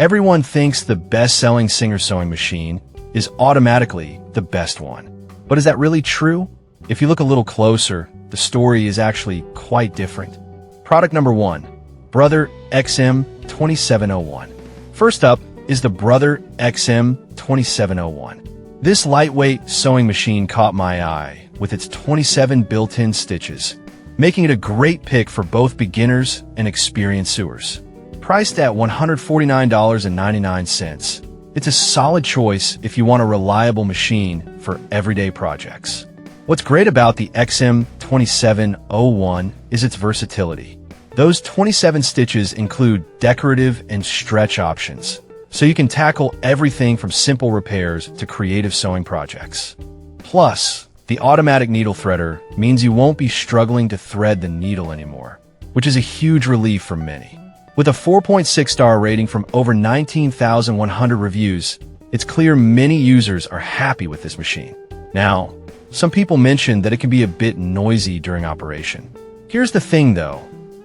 Everyone thinks the best-selling Singer sewing machine is automatically the best one. But is that really true? If you look a little closer, the story is actually quite different. Product number 1, Brother XM2701. First up is the Brother XM2701. This lightweight sewing machine caught my eye with its 27 built-in stitches, making it a great pick for both beginners and experienced sewers. Priced at $149.99, it's a solid choice if you want a reliable machine for everyday projects. What's great about the XM2701 is its versatility. Those 27 stitches include decorative and stretch options, so you can tackle everything from simple repairs to creative sewing projects. Plus, the automatic needle threader means you won't be struggling to thread the needle anymore, which is a huge relief for many. With a 4.6-star rating from over 19,100 reviews, it's clear many users are happy with this machine. Now, some people mentioned that it can be a bit noisy during operation. Here's the thing though,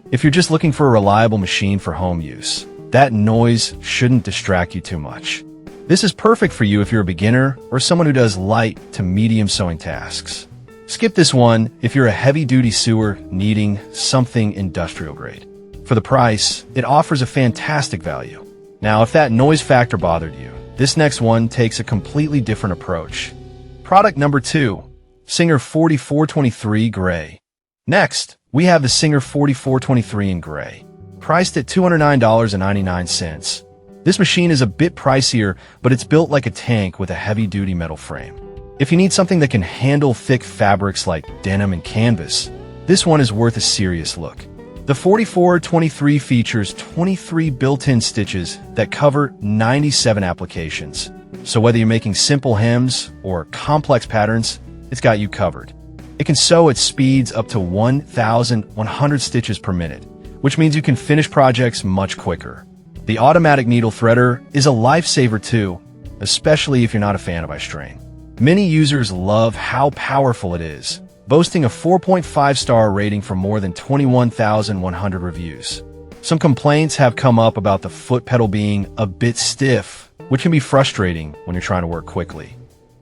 if you're just looking for a reliable machine for home use, that noise shouldn't distract you too much. This is perfect for you if you're a beginner or someone who does light to medium sewing tasks. Skip this one if you're a heavy-duty sewer needing something industrial grade. For the price, it offers a fantastic value. Now, if that noise factor bothered you, this next one takes a completely different approach. Product number 2, Singer 4423 Gray. Next, we have the Singer 4423 in gray, priced at $209.99. This machine is a bit pricier, but it's built like a tank with a heavy-duty metal frame. If you need something that can handle thick fabrics like denim and canvas, this one is worth a serious look. The 4423 features 23 built-in stitches that cover 97 applications. So whether you're making simple hems or complex patterns, it's got you covered. It can sew at speeds up to 1,100 stitches per minute, which means you can finish projects much quicker. The automatic needle threader is a lifesaver too, especially if you're not a fan of eye strain. Many users love how powerful it is, boasting a 4.5-star rating from more than 21,100 reviews. Some complaints have come up about the foot pedal being a bit stiff, which can be frustrating when you're trying to work quickly.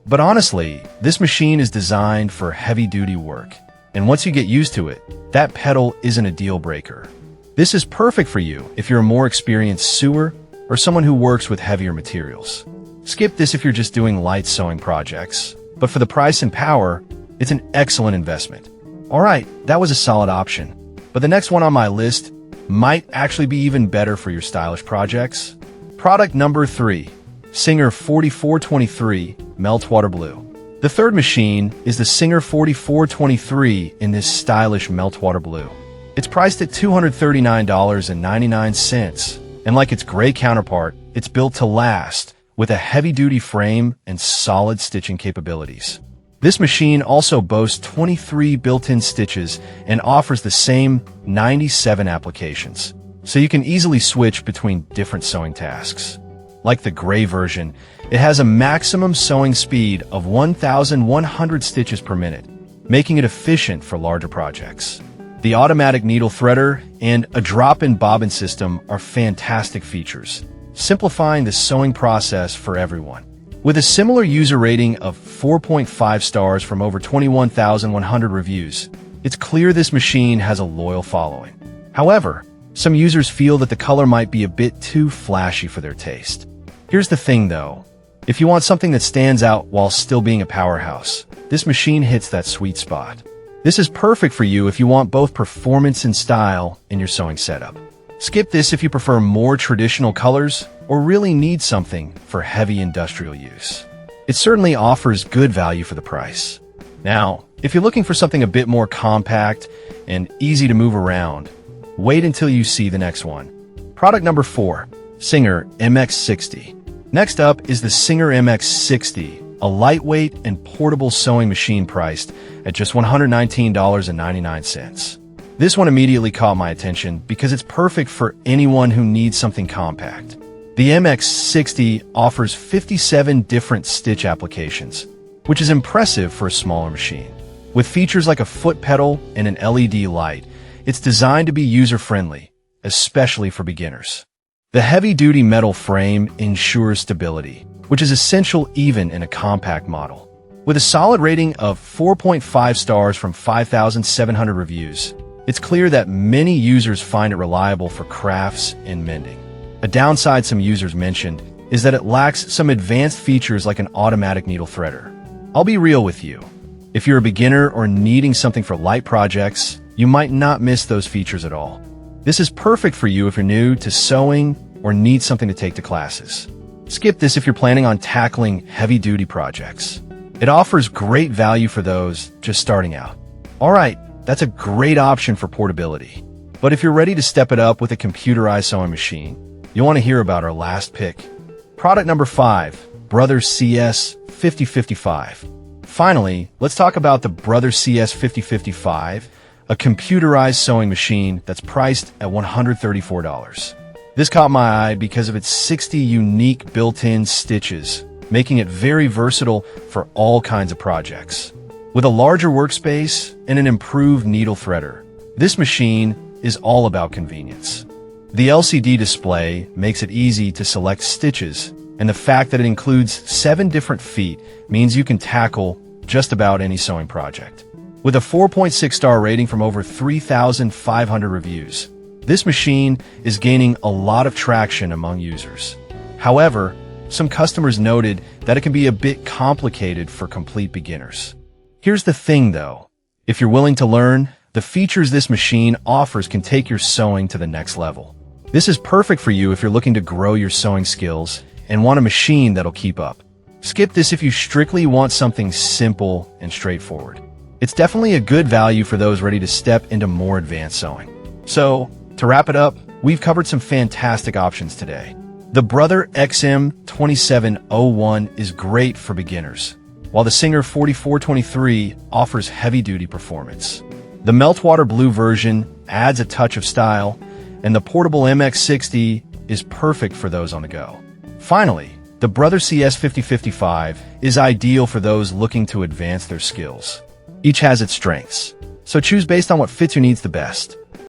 But honestly, this machine is designed for heavy-duty work, and once you get used to it, that pedal isn't a deal breaker. This is perfect for you if you're a more experienced sewer or someone who works with heavier materials. Skip this if you're just doing light sewing projects, but for the price and power, it's an excellent investment. Alright, that was a solid option, but the next one on my list might actually be even better for your stylish projects. Product number 3, Singer 4423 Meltwater Blue. The third machine is the Singer 4423 in this stylish meltwater blue. It's priced at $239.99, and like its gray counterpart, it's built to last with a heavy-duty frame and solid stitching capabilities. This machine also boasts 23 built-in stitches and offers the same 97 applications, so you can easily switch between different sewing tasks. Like the gray version, it has a maximum sewing speed of 1,100 stitches per minute, making it efficient for larger projects. The automatic needle threader and a drop-in bobbin system are fantastic features, simplifying the sewing process for everyone. With a similar user rating of 4.5 stars from over 21,100 reviews, it's clear this machine has a loyal following. However, some users feel that the color might be a bit too flashy for their taste. Here's the thing though, if you want something that stands out while still being a powerhouse, this machine hits that sweet spot. This is perfect for you if you want both performance and style in your sewing setup. Skip this if you prefer more traditional colors or really need something for heavy industrial use. It certainly offers good value for the price. Now, if you're looking for something a bit more compact and easy to move around, wait until you see the next one. Product number 4, Singer MX60. Next up is the Singer MX60, a lightweight and portable sewing machine priced at just $119.99. This one immediately caught my attention because it's perfect for anyone who needs something compact. The MX60 offers 57 different stitch applications, which is impressive for a smaller machine. With features like a foot pedal and an LED light, it's designed to be user-friendly, especially for beginners. The heavy-duty metal frame ensures stability, which is essential even in a compact model. With a solid rating of 4.5 stars from 5,700 reviews, it's clear that many users find it reliable for crafts and mending. A downside some users mentioned is that it lacks some advanced features like an automatic needle threader. I'll be real with you. If you're a beginner or needing something for light projects, you might not miss those features at all. This is perfect for you if you're new to sewing or need something to take to classes. Skip this if you're planning on tackling heavy-duty projects. It offers great value for those just starting out. Alright, that's a great option for portability. But if you're ready to step it up with a computerized sewing machine, you'll want to hear about our last pick. Product number 5, Brother CS 5055. Finally, let's talk about the Brother CS 5055, a computerized sewing machine that's priced at $134. This caught my eye because of its 60 unique built-in stitches, making it very versatile for all kinds of projects. With a larger workspace and an improved needle threader, this machine is all about convenience. The LCD display makes it easy to select stitches, and the fact that it includes 7 different feet means you can tackle just about any sewing project. With a 4.6-star rating from over 3,500 reviews, this machine is gaining a lot of traction among users. However, some customers noted that it can be a bit complicated for complete beginners. Here's the thing though, if you're willing to learn, the features this machine offers can take your sewing to the next level. This is perfect for you if you're looking to grow your sewing skills and want a machine that'll keep up. Skip this if you strictly want something simple and straightforward. It's definitely a good value for those ready to step into more advanced sewing. So, to wrap it up, we've covered some fantastic options today. The Brother XM2701 is great for beginners, while the Singer 4423 offers heavy-duty performance. The Meltwater Blue version adds a touch of style, and the portable MX60 is perfect for those on the go. Finally, the Brother CS 5055 is ideal for those looking to advance their skills. Each has its strengths, so choose based on what fits your needs the best.